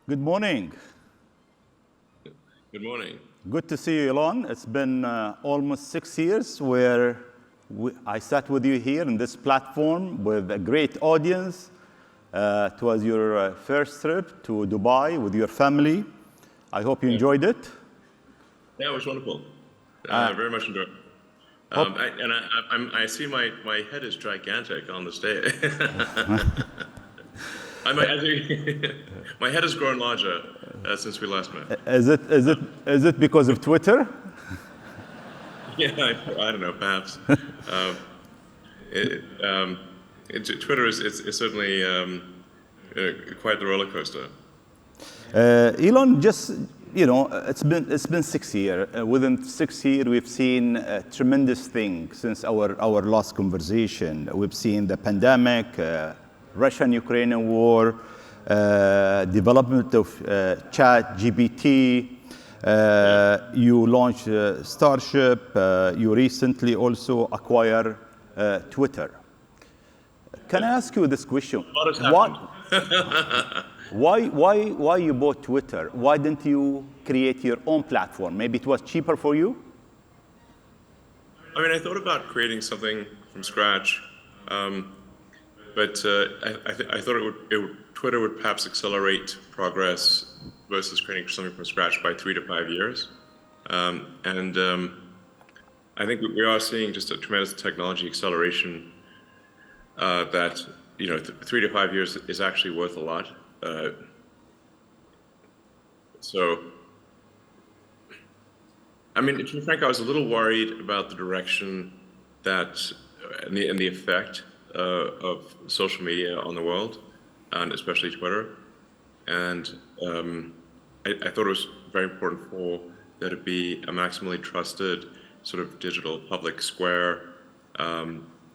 Good morning. Good morning. Good to see you, Elon. It's been almost 6 years where I sat with you here in this platform with a great audience. It was your first trip to Dubai with your family. I hope you enjoyed it. Yeah, it was wonderful. Very much enjoyed. I see my head is gigantic on the stage. My head has grown larger since we last met. Is it because of Twitter? Yeah, I don't know, perhaps. Twitter is certainly quite the roller coaster. Elon, just it's been 6 years. Within 6 years, we've seen tremendous things since our last conversation. We've seen the pandemic, Russian-Ukrainian war, development of ChatGPT. You launched Starship. You recently also acquired Twitter. Can I ask you this question? Why you bought Twitter? Why didn't you create your own platform? Maybe it was cheaper for you? I mean, I thought about creating something from scratch, but I thought Twitter would perhaps accelerate progress versus creating something from scratch by 3 to 5 years. I think we are seeing just a tremendous technology acceleration that 3 to 5 years is actually worth a lot. I mean, to be frank, I was a little worried about the direction that and the effect of social media on the world, and especially Twitter. And I thought it was very important for there to be a maximally trusted sort of digital public square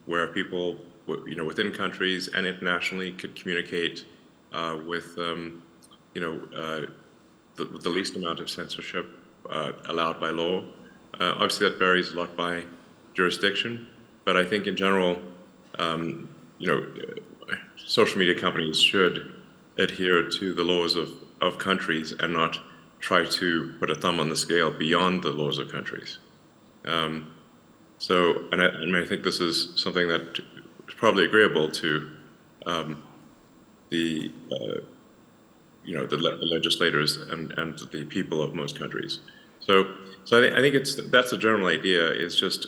where people, within countries and internationally could communicate with the least amount of censorship allowed by law. Obviously, that varies a lot by jurisdiction, but I think in general, social media companies should adhere to the laws of countries and not try to put a thumb on the scale beyond the laws of countries. I think this is something that is probably agreeable to the legislators and the people of most countries. So I think that's the general idea, is just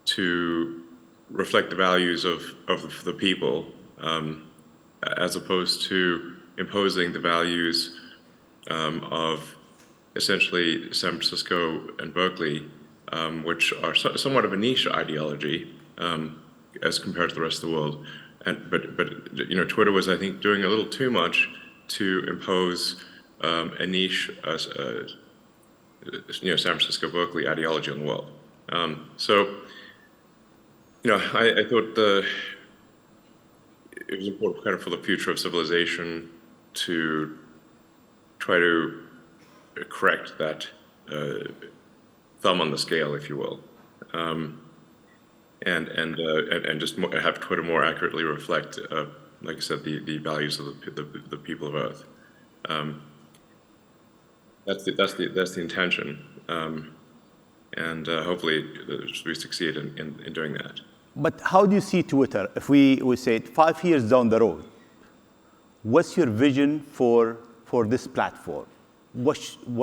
to reflect the values of the people, as opposed to imposing the values of essentially San Francisco and Berkeley, which are somewhat of a niche ideology as compared to the rest of the world. But Twitter was, I think, doing a little too much to impose a niche San Francisco Berkeley ideology on the world. I thought it was important kind of for the future of civilization to try to correct that thumb on the scale, if you will, and just have Twitter more accurately reflect, like I said, the values of the people of Earth. That's the intention, and hopefully we succeed in doing that. But how do you see Twitter? If we say 5 years down the road, what's your vision for this platform? What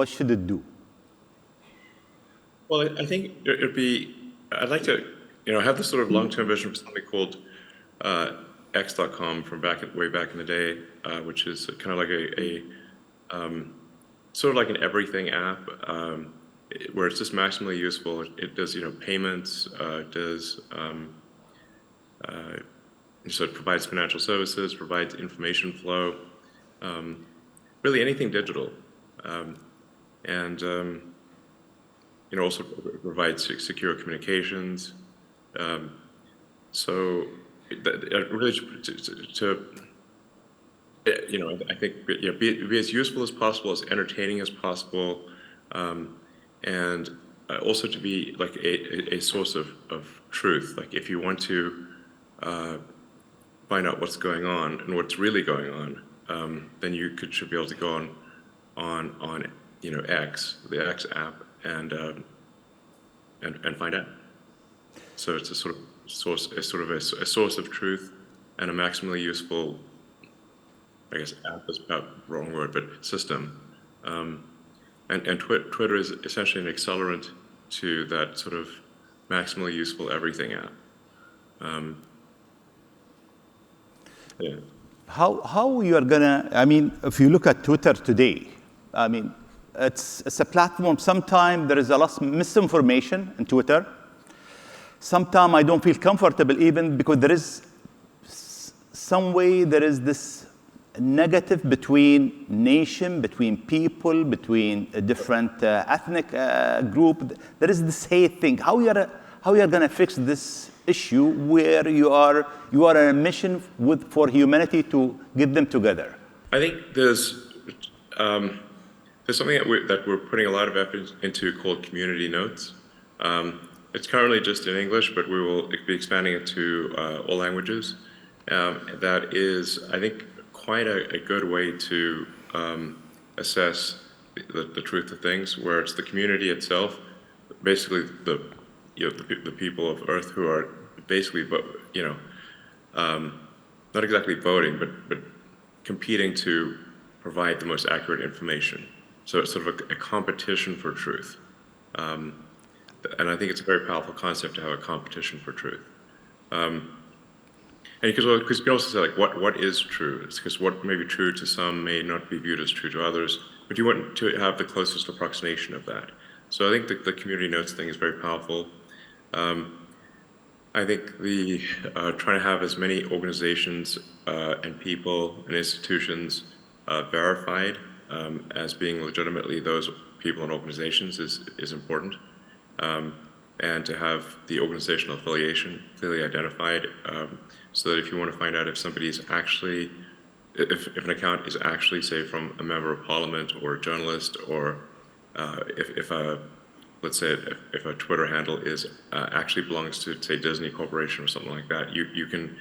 should it do? Well, I think I'd like to, have this sort of long-term vision for something called X.com from way back in the day, which is kind of like a sort of like an everything app, where it's just maximally useful. It does, payments, it does, so it provides financial services, provides information flow, really anything digital, and also provides secure communications. So really I think be as useful as possible, as entertaining as possible, and also to be like a source of truth. Like if you want to find out what's going on and what's really going on, then you should be able to go on X, the X app, and find out. So it's a sort of a source of truth, and a maximally useful, I guess, app is about the wrong word, but system. And Twitter is essentially an accelerant to that sort of maximally useful everything app. Yeah. How you are gonna? I mean, if you look at Twitter today, I mean, it's a platform. Sometimes there is a lot of misinformation in Twitter. Sometimes I don't feel comfortable even because there is some way there is this negative between nation, between people, between a different ethnic group. There is this hate thing. How you are gonna fix this issue where you are on a mission for humanity to get them together? I think there's something that we're putting a lot of effort into called community notes. It's currently just in English, but we will be expanding it to all languages. That is, I think, quite a good way to assess the truth of things, where it's the community itself, basically the people of Earth who are basically, not exactly voting, but competing to provide the most accurate information. So it's sort of a competition for truth. And I think it's a very powerful concept to have a competition for truth. And because you can also say, like, what is true? It's because what may be true to some may not be viewed as true to others, but you want to have the closest approximation of that. So I think the community notes thing is very powerful. I think trying to have as many organizations and people and institutions verified as being legitimately those people and organizations is important. And to have the organizational affiliation clearly identified, so that if you want to find out if somebody's actually, if an account is actually, say, from a member of parliament or a journalist, or let's say if a Twitter handle is actually belongs to, say, Disney Corporation or something like that, you can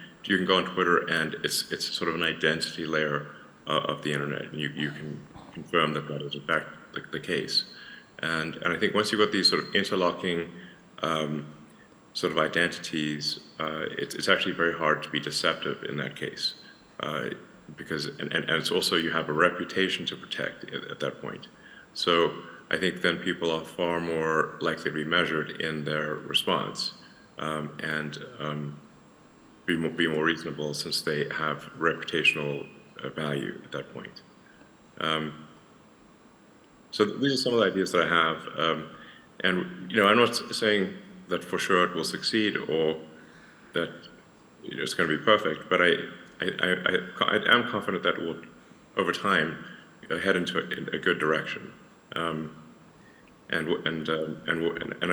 go on Twitter and it's sort of an identity layer of the internet, and you can confirm that is in fact the case. And I think once you've got these sort of interlocking sort of identities, it's actually very hard to be deceptive in that case, because and it's also, you have a reputation to protect at that point. So I think then people are far more likely to be measured in their response, and be more reasonable, since they have reputational value at that point. So these are some of the ideas that I have, and I'm not saying that for sure it will succeed or that it's going to be perfect, but I am confident that it will, over time, head into a good direction. And I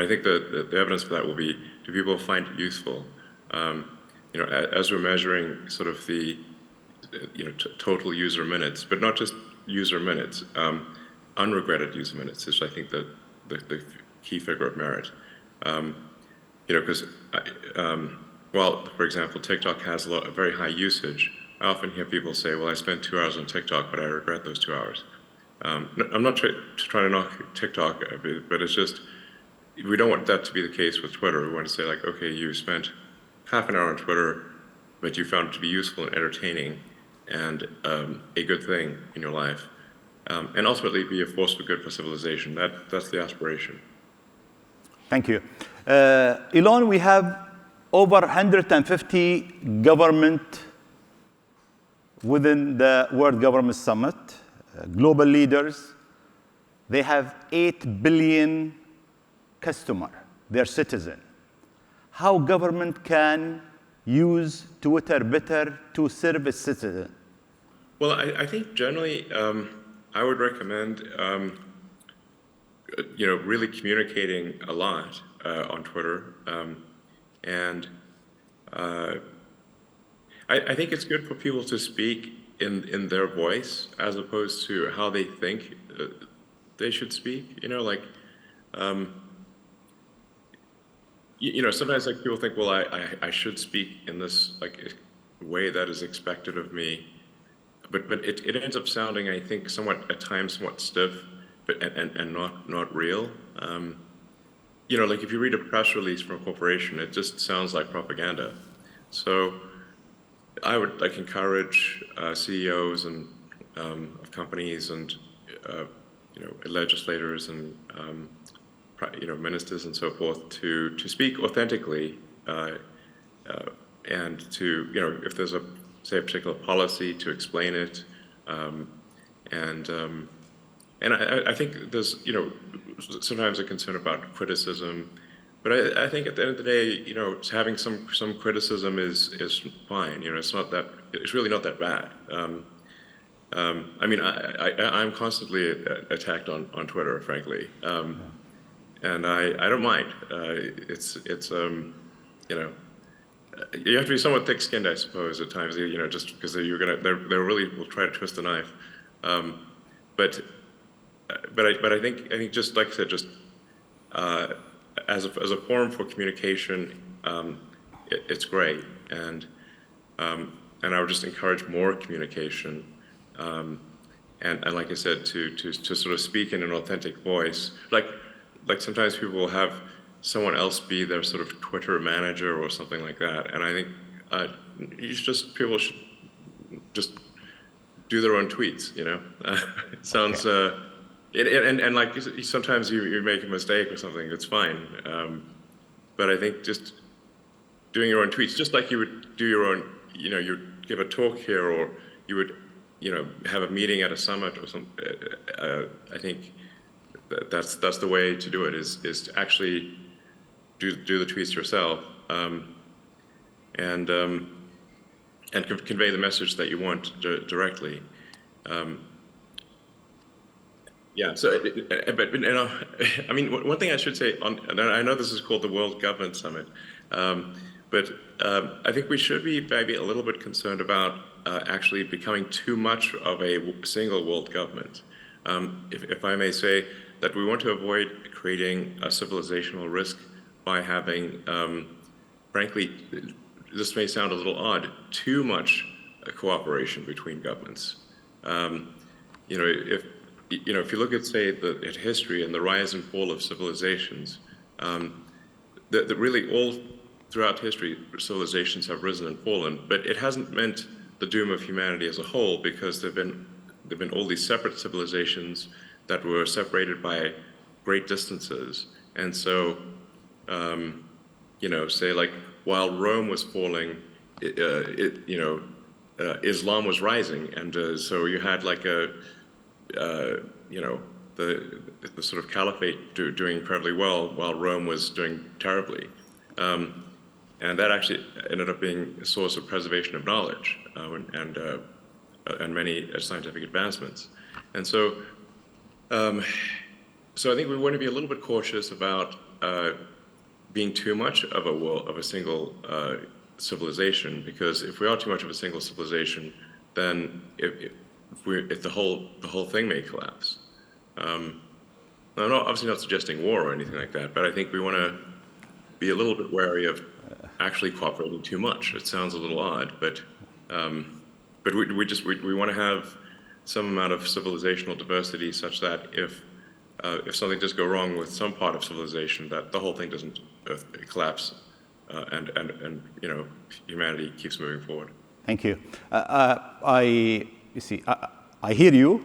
think the evidence for that will be, do people find it useful? As we're measuring sort of the total user minutes, but not just user minutes, unregretted user minutes is, I think, the key figure of merit. Because while, for example, TikTok has a very high usage, I often hear people say, well, I spent 2 hours on TikTok, but I regret those 2 hours. I'm not trying to knock TikTok, but it's just, we don't want that to be the case with Twitter. We want to say, like, okay, you spent half an hour on Twitter, but you found it to be useful and entertaining and a good thing in your life. And ultimately be a force for good for civilization. That's the aspiration. Thank you. Elon, we have over 150 government within the World Government Summit, global leaders. They have 8 billion customers, their citizens. How government can use Twitter better to serve its citizens? Well, I think generally, I would recommend, really communicating a lot on Twitter, and I think it's good for people to speak in their voice as opposed to how they think they should speak. Sometimes, like, people think, well, I should speak in this, like, way that is expected of me. but it ends up sounding, I think, somewhat at times somewhat stiff, but and not real. You know, like if you read a press release from a corporation, it just sounds like propaganda. So I would like encourage CEOs and of companies and you know, legislators and you know, ministers and so forth to speak authentically and to, you know, if there's a, say, a particular policy, to explain it. And I think there's, you know, sometimes a concern about criticism, but I think at the end of the day, you know, having some criticism is fine. You know, it's really not that bad. I mean, I'm constantly attacked on Twitter, frankly, and I don't mind. It's you know, you have to be somewhat thick-skinned, I suppose, at times. You know, just because they really will try to twist the knife. But I think just like I said, just as a forum for communication, it's great, and I would just encourage more communication, and like I said, to sort of speak in an authentic voice. Like sometimes people will have someone else be their sort of Twitter manager or something like that, and I think people should just do their own tweets. You know, it sounds. And like sometimes you make a mistake or something, it's fine. But I think just doing your own tweets, just like you would do your own, you know, you give a talk here, or you would, you know, have a meeting at a summit or something. I think that's the way to do it, is to actually do the tweets yourself, and convey the message that you want directly. Yeah. So, but you know, I mean, one thing I should say, and I know this is called the World Government Summit, but I think we should be maybe a little bit concerned about actually becoming too much of a single world government. If I may say, that we want to avoid creating a civilizational risk by having, frankly, this may sound a little odd, too much cooperation between governments. You know, if you look at, say, at history and the rise and fall of civilizations, that really all throughout history, civilizations have risen and fallen, but it hasn't meant the doom of humanity as a whole, because there've been all these separate civilizations that were separated by great distances. And so, you know, say like while Rome was falling, Islam was rising, and so you had like you know, the sort of caliphate doing incredibly well while Rome was doing terribly, and that actually ended up being a source of preservation of knowledge and many scientific advancements. And so, so I think we want to be a little bit cautious about being too much of a single civilization, because if we are too much of a single civilization, then if the whole thing may collapse. I'm obviously not suggesting war or anything like that, but I think we want to be a little bit wary of actually cooperating too much. It sounds a little odd, but we want to have some amount of civilizational diversity, such that if something does go wrong with some part of civilization, that the whole thing doesn't collapse, and you know, humanity keeps moving forward. Thank you. You see, I hear you.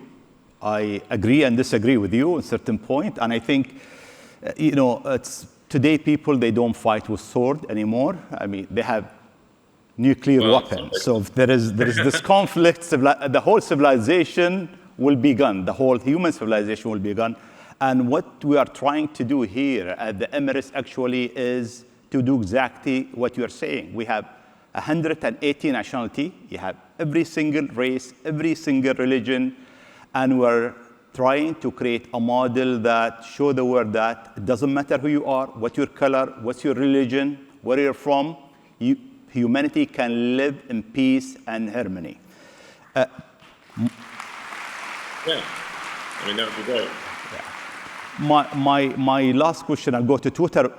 I agree and disagree with you at a certain point. And I think, you know, today people, they don't fight with sword anymore. I mean, they have nuclear weapons. So if there is this conflict, the whole civilization will be gone. The whole human civilization will be gone. And what we are trying to do here at the Emirates actually is to do exactly what you are saying. We have 180 nationality. You have every single race, every single religion, and we're trying to create a model that show the world that it doesn't matter who you are, what your color, what's your religion, where you're from, humanity can live in peace and harmony. Yeah, I mean, that would be great. My last question, I'll go to Twitter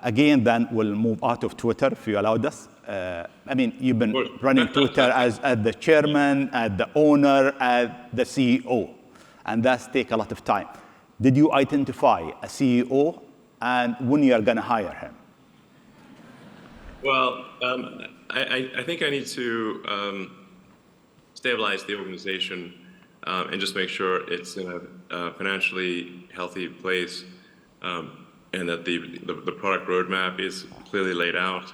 again, then we'll move out of Twitter if you allowed us. I mean, you've been running Twitter as the chairman, as the owner, as the CEO, and that's take a lot of time. Did you identify a CEO and when you are going to hire him? Well, I think I need to stabilize the organization and just make sure it's in a financially healthy place, and that the product roadmap is clearly laid out.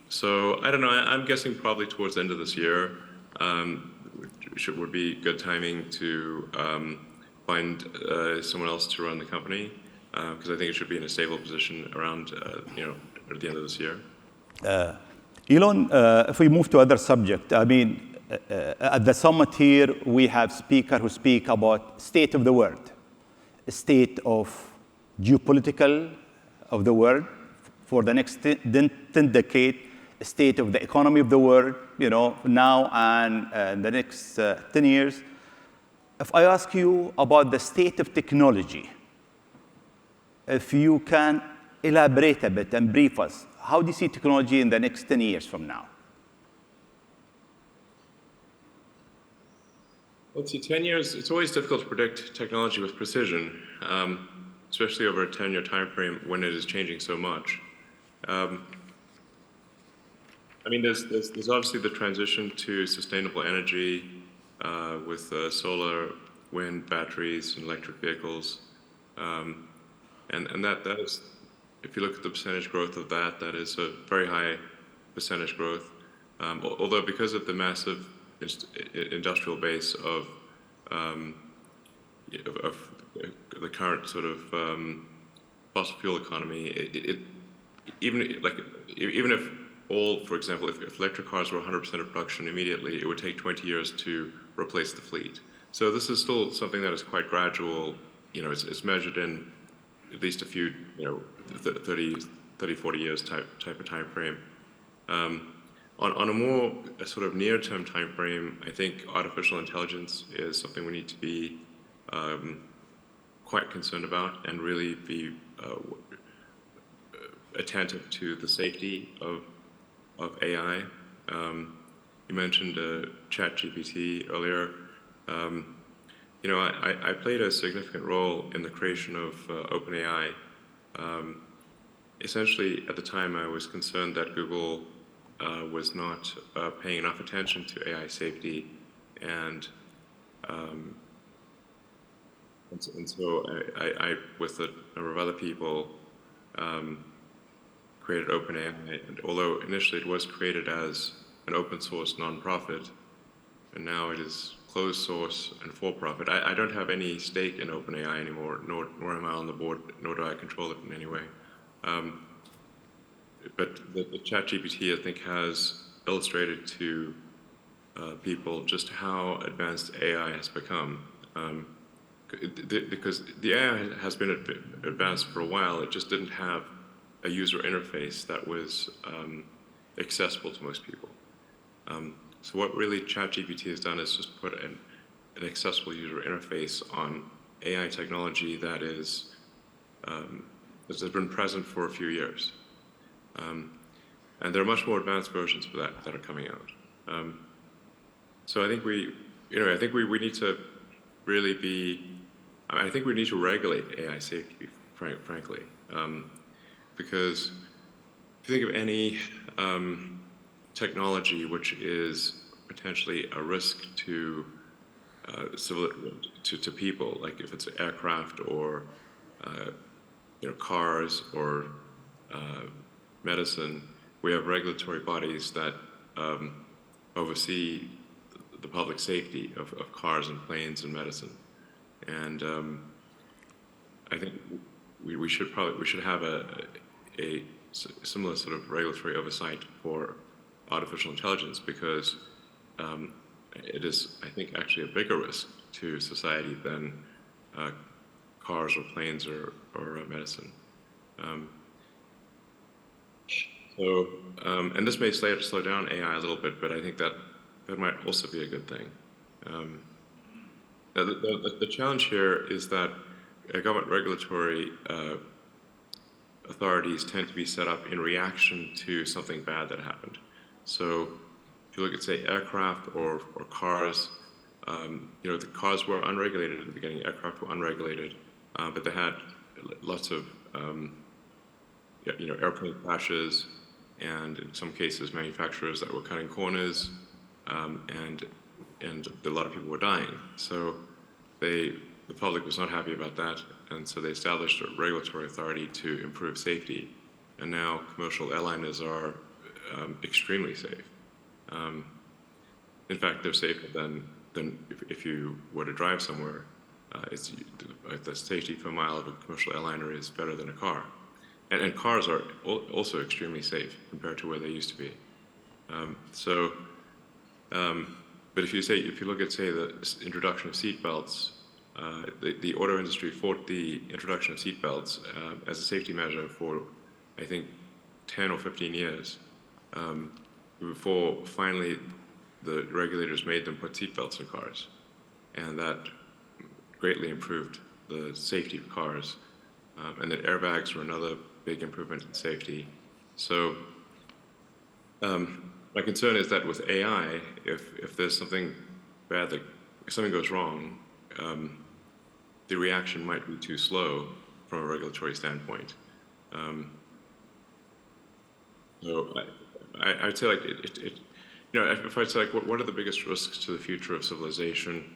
So I don't know. I'm guessing probably towards the end of this year would be good timing to find someone else to run the company, because I think it should be in a stable position around at the end of this year. Elon, if we move to other subject, I mean, at the summit here, we have speakers who speak about state of the world, state of geopolitical of the world for the next 10 decades, state of the economy of the world, now and the next 10 years. If I ask you about the state of technology, if you can elaborate a bit and brief us, how do you see technology in the next 10 years from now? Let's see, 10 years, it's always difficult to predict technology with precision, especially over a 10-year time frame when it is changing so much. I mean, there's obviously the transition to sustainable energy with solar, wind, batteries, and electric vehicles. And that is, if you look at the percentage growth of that, that is a very high percentage growth. Although because of the massive industrial base of the current sort of fossil fuel economy, even if all, for example, if electric cars were 100% of production immediately, it would take 20 years to replace the fleet. So this is still something that is quite gradual. It's measured in at least a few, 30, 40 years type of time frame. On a more sort of near-term time frame, I think artificial intelligence is something we need to be quite concerned about and really be attentive to the safety of AI. You mentioned ChatGPT earlier. I played a significant role in the creation of OpenAI. Essentially, at the time, I was concerned that Google was not paying enough attention to AI safety, and so I, with a number of other people, created OpenAI. And although initially it was created as an open source nonprofit, and now it is closed source and for profit. I don't have any stake in OpenAI anymore, nor am I on the board, nor do I control it in any way. But the ChatGPT, I think, has illustrated to people just how advanced AI has become. Because the AI has been advanced for a while, it just didn't have a user interface that was accessible to most people. So what really ChatGPT has done is just put an accessible user interface on AI technology that has been present for a few years. And there are much more advanced versions of that are coming out. So I think we need to really be, I think we need to regulate AI safety, frankly. Because if you think of any technology which is potentially a risk to people, like if it's aircraft or cars or medicine, we have regulatory bodies that oversee the public safety of cars and planes and medicine. And I think we should have a similar sort of regulatory oversight for artificial intelligence, because it is, I think, actually a bigger risk to society than cars or planes or medicine. And this may slow down AI a little bit, but I think that might also be a good thing. The challenge here is that government regulatory authorities tend to be set up in reaction to something bad that happened. So if you look at, say, aircraft or cars, the cars were unregulated at the beginning, aircraft were unregulated, but they had lots of, airplane crashes, and in some cases, manufacturers that were cutting corners, and a lot of people were dying. So the public was not happy about that, and so they established a regulatory authority to improve safety. And now commercial airliners are extremely safe. In fact, they're safer than if you were to drive somewhere. The safety per mile of a commercial airliner is better than a car. And cars are also extremely safe compared to where they used to be. But if you look at, say, the introduction of seatbelts, the auto industry fought the introduction of seatbelts as a safety measure for, I think, 10 or 15 years, before finally the regulators made them put seatbelts in cars. And that greatly improved the safety of cars. And that airbags were another big improvement in safety. So my concern is that with AI, if there's something bad, if something goes wrong, the reaction might be too slow from a regulatory standpoint. So I'd say, like, if I'd say, like, what are the biggest risks to the future of civilization?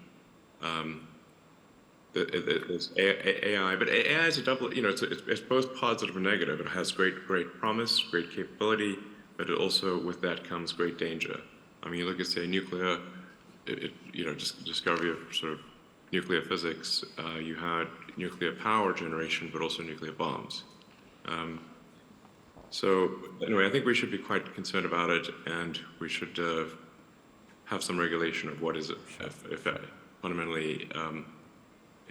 There's AI, but AI is a double, it's both positive and negative. It has great promise, great capability, but it also, with that comes great danger. I mean, you look at, say, nuclear, just discovery of sort of nuclear physics. You had nuclear power generation, but also nuclear bombs. So anyway, I think we should be quite concerned about it, and we should have some regulation of what is, if fundamentally,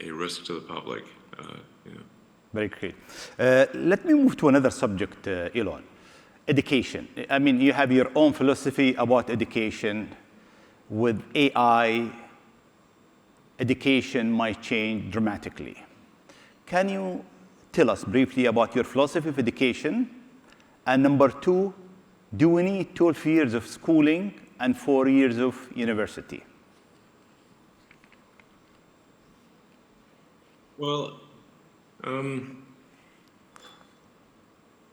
a risk to the public. Very great. Let me move to another subject, Elon. Education. I mean, you have your own philosophy about education. With AI, education might change dramatically. Can you tell us briefly about your philosophy of education? And number two, do we need 12 years of schooling and 4 years of university? Well,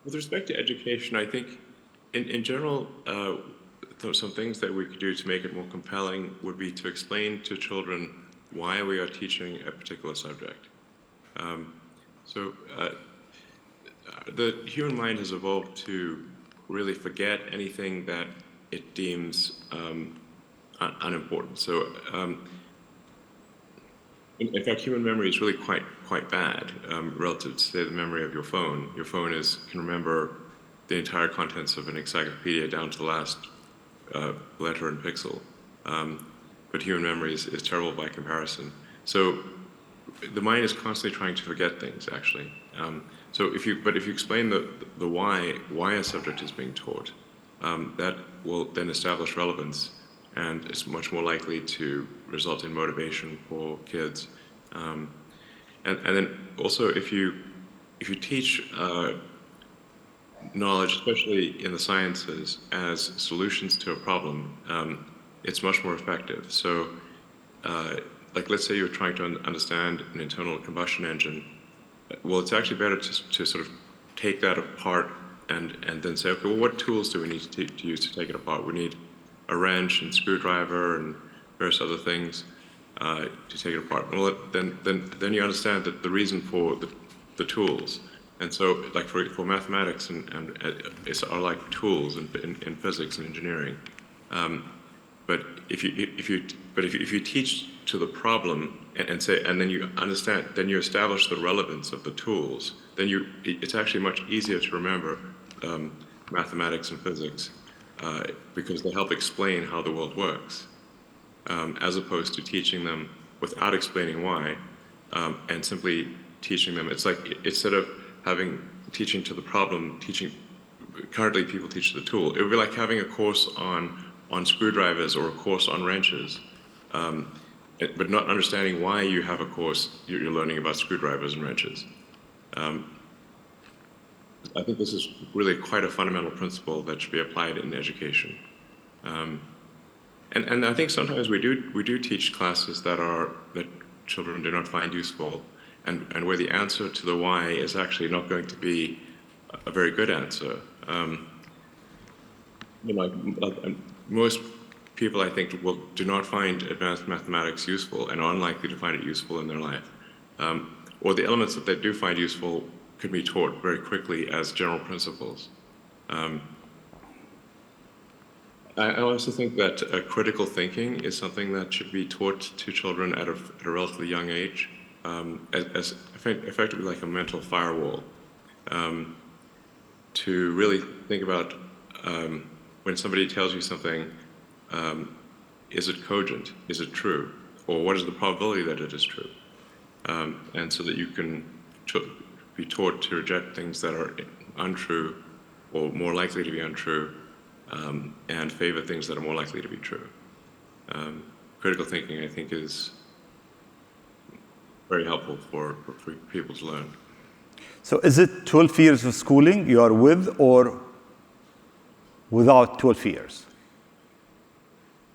with respect to education, I think in general, some things that we could do to make it more compelling would be to explain to children why we are teaching a particular subject. The human mind has evolved to really forget anything that it deems unimportant. So, in fact, human memory is really quite bad relative to, say, the memory of your phone. Your phone can remember the entire contents of an encyclopedia down to the last letter and pixel. But human memory is terrible by comparison. So the mind is constantly trying to forget things, actually. So if you explain the why a subject is being taught, that will then establish relevance, and it's much more likely to result in motivation for kids. And then also, if you teach knowledge, especially in the sciences, as solutions to a problem, it's much more effective. So, like, let's say you're trying to understand an internal combustion engine. Well, it's actually better to sort of take that apart and then say, okay, well, what tools do we need to use to take it apart? We need a wrench and screwdriver and various other things to take it apart. Well, then you understand that the reason for the tools. And so, like, for mathematics and are like tools in physics and engineering. But if you teach to the problem and then you understand, then you establish the relevance of the tools, then it's actually much easier to remember mathematics and physics because they help explain how the world works, as opposed to teaching them without explaining why, and simply teaching them. It's like, instead of teaching to the problem, currently people teach the tool. It would be like having a course on screwdrivers or a course on wrenches, but not understanding why you have a course you're learning about screwdrivers and wrenches. I think this is really quite a fundamental principle that should be applied in education. And I think sometimes we do teach classes that children do not find useful, and where the answer to the why is actually not going to be a very good answer. Most people, I think, do not find advanced mathematics useful and are unlikely to find it useful in their life. Or the elements that they do find useful could be taught very quickly as general principles. I also think that critical thinking is something that should be taught to children at a relatively young age, as effectively like a mental firewall, to really think about when somebody tells you something, is it cogent? Is it true? Or what is the probability that it is true? And so that you can be taught to reject things that are untrue or more likely to be untrue, and favor things that are more likely to be true. Critical thinking, I think, is very helpful for people to learn. So is it 12 years of schooling you are with, or without 12 years?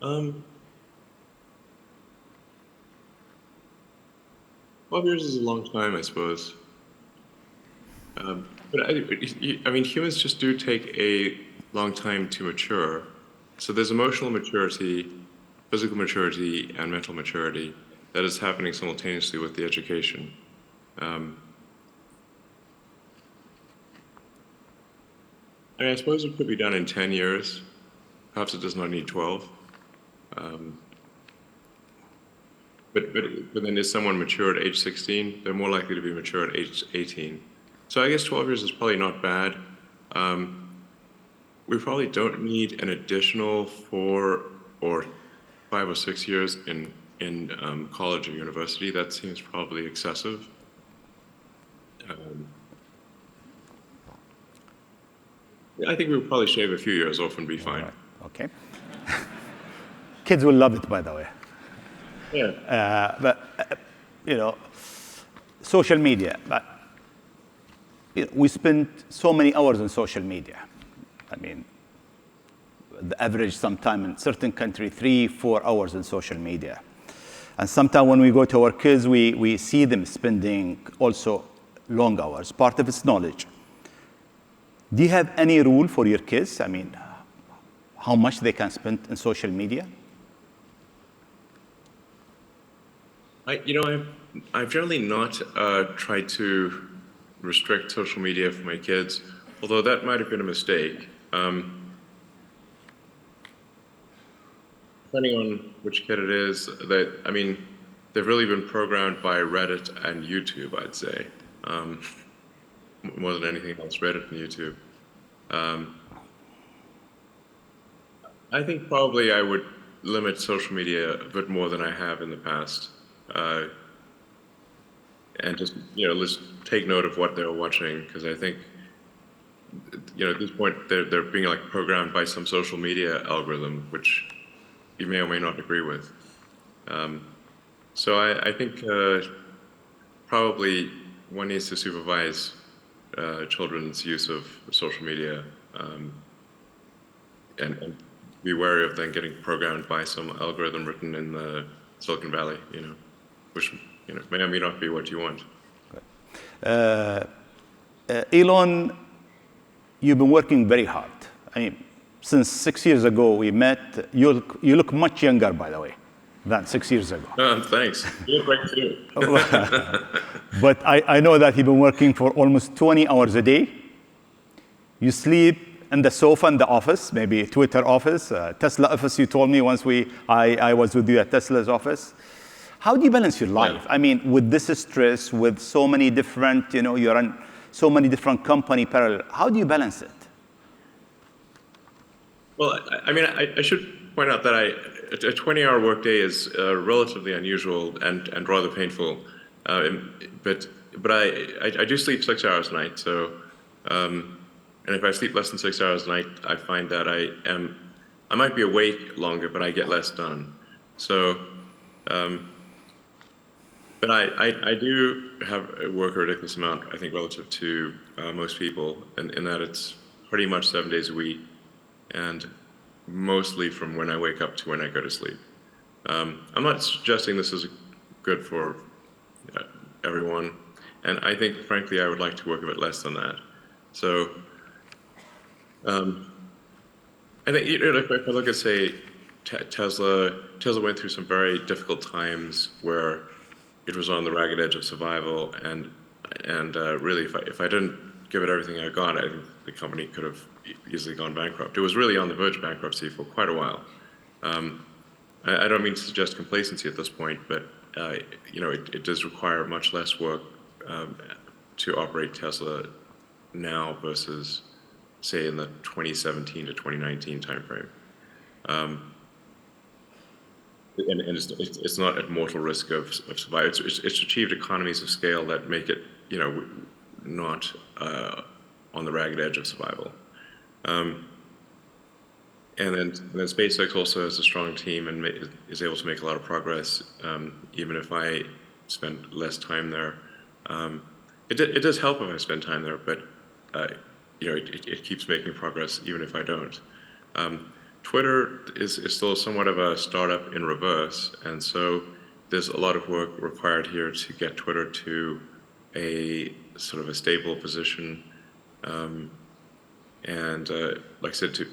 12 years is a long time, I suppose. But I mean, humans just do take a long time to mature. So there's emotional maturity, physical maturity, and mental maturity that is happening simultaneously with the education. I mean, I suppose it could be done in 10 years. Perhaps it does not need 12. But then is someone mature at age 16? They're more likely to be mature at age 18. So I guess 12 years is probably not bad. We probably don't need an additional 4 or 5 or 6 years in college or university. That seems probably excessive. I think we would probably shave a few years off and be fine. Right. Okay. Kids will love it, by the way. Yeah. But social media. But we spend so many hours on social media. I mean, the average sometime in certain country, 3-4 hours on social media. And sometimes when we go to our kids, we see them spending also long hours. Part of it's knowledge. Do you have any rule for your kids? I mean, how much they can spend in social media? I've generally not tried to restrict social media for my kids, although that might have been a mistake. Depending on which kid it is, they've really been programmed by Reddit and YouTube, I'd say, more than anything else, Reddit and YouTube. I think probably I would limit social media a bit more than I have in the past. And just, let's take note of what they're watching, because I think, at this point, they're being programmed by some social media algorithm, which you may or may not agree with. So I think probably one needs to supervise children's use of social media, and be wary of them getting programmed by some algorithm written in the Silicon Valley, which may or may not be what you want. Elon, you've been working very hard. I mean, since 6 years ago we met, you look much younger, by the way, than 6 years ago. Thanks. You look great too. But I know that you've been working for almost 20 hours a day. You sleep in the sofa in the office, maybe Twitter office, Tesla office. You told me once I was with you at Tesla's office. How do you balance your life? I mean, with this stress, with so many different, you're in so many different company parallel. How do you balance it? Well, I should point out that a 20-hour workday is relatively unusual and rather painful. But I do sleep 6 hours a night. So, and if I sleep less than 6 hours a night, I find that I might be awake longer, but I get less done. So, But I do work a ridiculous amount, I think, relative to most people, in that it's pretty much 7 days a week, and mostly from when I wake up to when I go to sleep. I'm not suggesting this is good for everyone, and I think, frankly, I would like to work a bit less than that. So I think, if I look at, say, Tesla went through some very difficult times where it was on the ragged edge of survival, and really, if I didn't give it everything I got, I think the company could have easily gone bankrupt. It was really on the verge of bankruptcy for quite a while. I don't mean to suggest complacency at this point, but it does require much less work to operate Tesla now versus, say, in the 2017 to 2019 timeframe. And it's not at mortal risk of survival. It's achieved economies of scale that make it, not on the ragged edge of survival. And then SpaceX also has a strong team and is able to make a lot of progress, even if I spend less time there. It does help if I spend time there, but it keeps making progress even if I don't. Twitter is still somewhat of a startup in reverse, and so there's a lot of work required here to get Twitter to a sort of a stable position, and like I said, to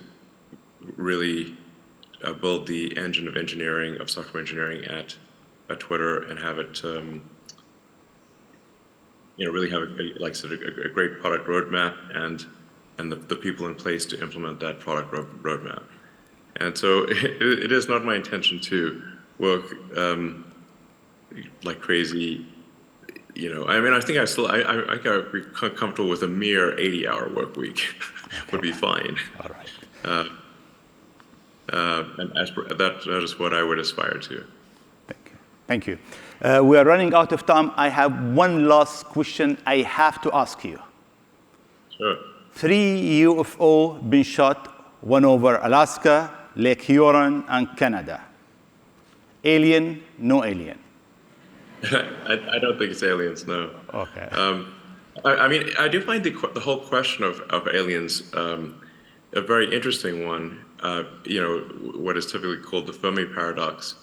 really build the engine of engineering, of software engineering at Twitter, and have it really have like I said, a great product roadmap and the people in place to implement that product roadmap. And so it is not my intention to work like crazy. I think I got be comfortable with a mere 80-hour work week would be fine. All right. And that is what I would aspire to. Thank you. We are running out of time. I have one last question I have to ask you. Sure. 3 UFO been shot, one over Alaska, Lake Huron, and Canada. Alien, no alien? I don't think it's aliens, no. Okay. I do find the whole question of aliens a very interesting one. What is typically called the Fermi paradox,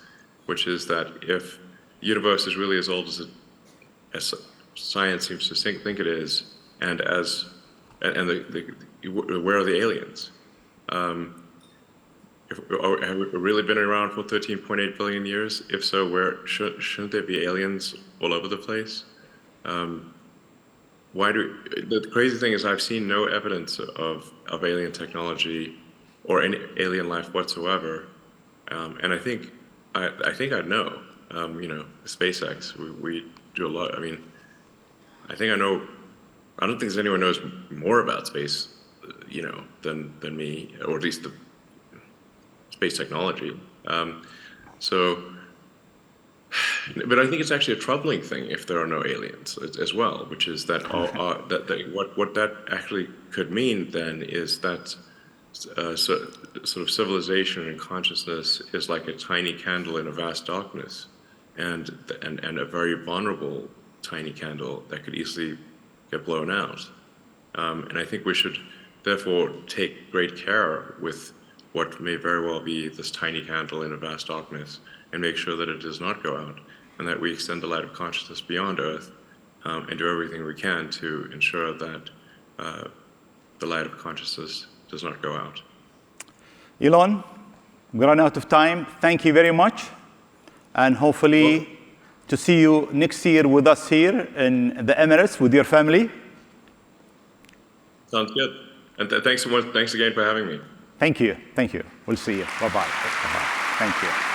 which is that if the universe is really as old as science seems to think it is, and where are the aliens? Have we really been around for 13.8 billion years? If so, shouldn't there be aliens all over the place? The crazy thing is I've seen no evidence of alien technology or any alien life whatsoever, and I think I'd know. SpaceX, we do a lot. I think I know. I don't think anyone knows more about space, than me, or at least the space technology. But I think it's actually a troubling thing if there are no aliens as well, which is that what that actually could mean then is that sort of civilization and consciousness is like a tiny candle in a vast darkness, and a very vulnerable tiny candle that could easily get blown out. And I think we should therefore take great care with what may very well be this tiny candle in a vast darkness, and make sure that it does not go out, and that we extend the light of consciousness beyond Earth, and do everything we can to ensure that the light of consciousness does not go out. Elon, we run out of time. Thank you very much, and hopefully to see you next year with us here in the Emirates with your family. Sounds good. And thanks so much. Thanks again for having me. Thank you. Thank you. We'll see you. Bye-bye. Bye-bye. Thank you.